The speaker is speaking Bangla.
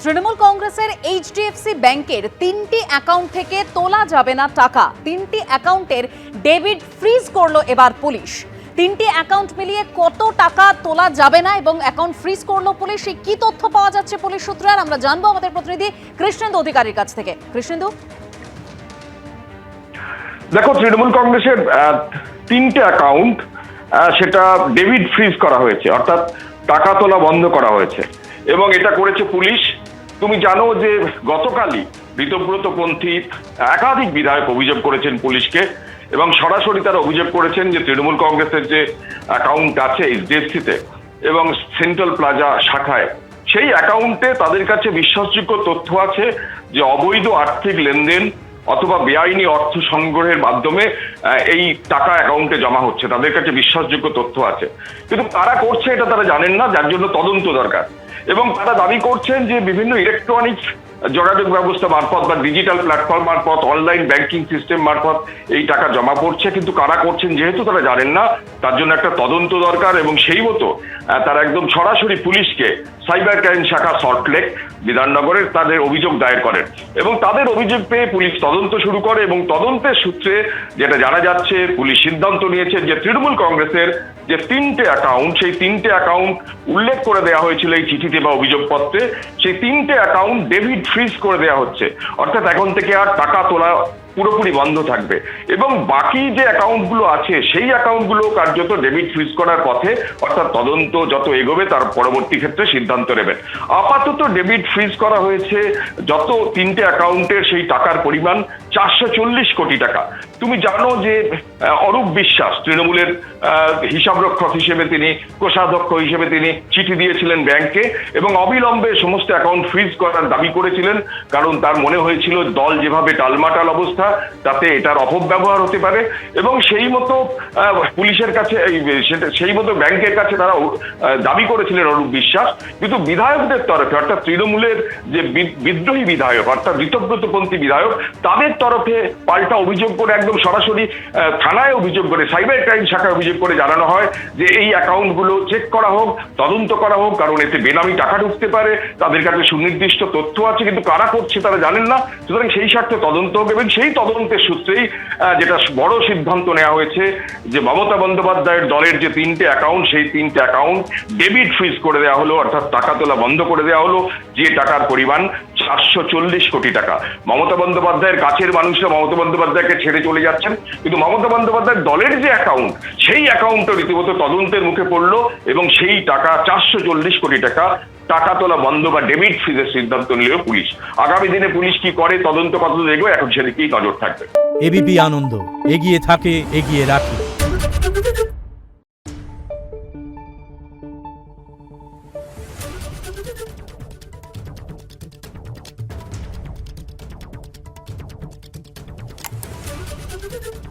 তৃণমূল কংগ্রেসের এইচডিএফসি ব্যাংকের 3টি অ্যাকাউন্ট থেকে তোলা যাবে না টাকা। 3টি অ্যাকাউন্টের ডেবিট ফ্রিজ করলো এবার পুলিশ। 3টি অ্যাকাউন্ট মিলিয়ে কত টাকা তোলা যাবে না এবং অ্যাকাউন্ট ফ্রিজ করলো পুলিশ, কি তথ্য পাওয়া যাচ্ছে পুলিশ সূত্রে আর আমরা জানবো আমাদের প্রতিনিধি কৃষ্ণেন্দু অধিকারীর কাছ থেকে। কৃষ্ণেন্দু, দেখো, তৃণমূল কংগ্রেসের 3টে অ্যাকাউন্ট সেটা ডেবিট ফ্রিজ করা হয়েছে, অর্থাৎ টাকা তোলা বন্ধ করা হয়েছে এবং এটা করেছে পুলিশ। তুমি জানো যে গতকালই ঋতব্রতপন্থী একাধিক বিধায়ক অভিযোগ করেছেন পুলিশকে এবং সরাসরি তারা অভিযোগ করেছেন যে তৃণমূল কংগ্রেসের যে অ্যাকাউন্ট আছে এইচডিএফসিতে এবং সেন্ট্রাল প্লাজা শাখায়, সেই অ্যাকাউন্টে তাদের কাছে বিশ্বাসযোগ্য তথ্য আছে যে অবৈধ আর্থিক লেনদেন অথবা বেআইনি অর্থ সংগ্রহের মাধ্যমে এই টাকা অ্যাকাউন্টে জমা হচ্ছে। তাদের কাছে বিশ্বাসযোগ্য তথ্য আছে, কিন্তু তারা করছে এটা তারা জানেন না, যার জন্য তদন্ত দরকার। এবং তারা দাবি করছেন যে বিভিন্ন ইলেকট্রনিক্স যোগাযোগ ব্যবস্থা মারফত বা ডিজিটাল প্ল্যাটফর্ম মারফত, অনলাইন ব্যাংকিং সিস্টেম মারফত এই টাকা জমা পড়ছে, কিন্তু কারা করছেন যেহেতু তারা জানেন না, তার জন্য একটা তদন্ত দরকার। এবং সেই মতো তারা একদম সরাসরি পুলিশকে সাইবার ক্রাইম শাখা সল্টলেক বিধাননগরের তাদের অভিযোগ দায়ের করেন এবং তাদের অভিযোগ পেয়ে পুলিশ তদন্ত শুরু করে। এবং তদন্তের সূত্রে যেটা জানা যাচ্ছে, পুলিশ সিদ্ধান্ত নিয়েছে যে তৃণমূল কংগ্রেসের যে 3টে অ্যাকাউন্ট, সেই 3টে অ্যাকাউন্ট উল্লেখ করে দেওয়া হয়েছিল এই চিঠিতে বা অভিযোগপত্রে, সেই 3টে অ্যাকাউন্ট ডেবিট ফ্রিজ করে দেওয়া হচ্ছে। অর্থাৎ এখন থেকে আর টাকা তোলা পুরোপুরি বন্ধ থাকবে এবং বাকি যে অ্যাকাউন্টগুলো আছে সেই অ্যাকাউন্টগুলো কার্যত ডেবিট ফ্রিজ করার পথে, অর্থাৎ তদন্ত যত এগোবে তার পরবর্তী ক্ষেত্রে সিদ্ধান্ত নেবেন। আপাতত ডেবিট ফ্রিজ করা হয়েছে যত 3টে অ্যাকাউন্টের সেই টাকার পরিমাণ 440 কোটি টাকা। তুমি জানো যে অরূপ বিশ্বাস তৃণমূলের হিসাবরক্ষক হিসেবে, তিনি কোষাধ্যক্ষ হিসেবে তিনি চিঠি দিয়েছিলেন ব্যাংকে এবং অবিলম্বে সমস্ত অ্যাকাউন্ট ফ্রিজ করার দাবি করেছিলেন, কারণ তার মনে হয়েছিল দল যেভাবে টালমাটাল অবস্থা তাতে এটার অপব্যবহার হতে পারে। এবং সেই মতো পুলিশের কাছে, সেই মতো ব্যাংকের কাছে তারা দাবি করেছিলেন অরূপ বিশ্বাস। কিন্তু বিধায়কদের তরফে, অর্থাৎ তৃণমূলের যে বিদ্রোহী বিধায়ক অর্থাৎ ঋতব্রতপন্থী বিধায়ক, তাদের তরফে পাল্টা অভিযোগ করে, একদম সরাসরি থানায় অভিযোগ করে, সাইবার ক্রাইম শাখায় অভিযোগ করে জানানো হয় যে এই অ্যাকাউন্টগুলো চেক করা হোক, তদন্ত করা হোক, কারণ এতে বেনামি টাকা ঢুকতে পারে। তাদের কাছে সুনির্দিষ্ট তথ্য আছে, কিন্তু কারা করছে তারা জানেন না। সুতরাং সেই স্বার্থে তদন্ত হোক এবং সেই তদন্তের সূত্রেই যেটা বড় সিদ্ধান্ত নেওয়া হয়েছে যে মমতা বন্দ্যোপাধ্যায়ের দলের যে 3টে অ্যাকাউন্ট, সেই 3টে অ্যাকাউন্ট ডেবিট ফ্রিজ করে দেওয়া হলো, অর্থাৎ টাকা তোলা বন্ধ করে দেওয়া হলো, যে টাকার পরিমাণ 440 কোটি টাকা। মমতা বন্দ্যোপাধ্যায়ের কাছের মানুষরা মমতা বন্দ্যোপাধ্যায়কে ছেড়ে চলে যাচ্ছেন, কিন্তু মমতা বন্দ্যোপাধ্যায়ের দলের যে অ্যাকাউন্ট, সেই অ্যাকাউন্টও রীতিমতো তদন্তের মুখে পড়লো এবং সেই টাকা 440 কোটি টাকা টাকা তোলা বন্ধ বা ডেবিট ফ্রিজের সিদ্ধান্ত নিল পুলিশ। আগামী দিনে পুলিশ কি করে, তদন্ত কত দেখবে, এখন সেদিকেই নজর থাকবে। এবিপি আনন্দ, এগিয়ে থাকে, এগিয়ে রাখে। Thank you.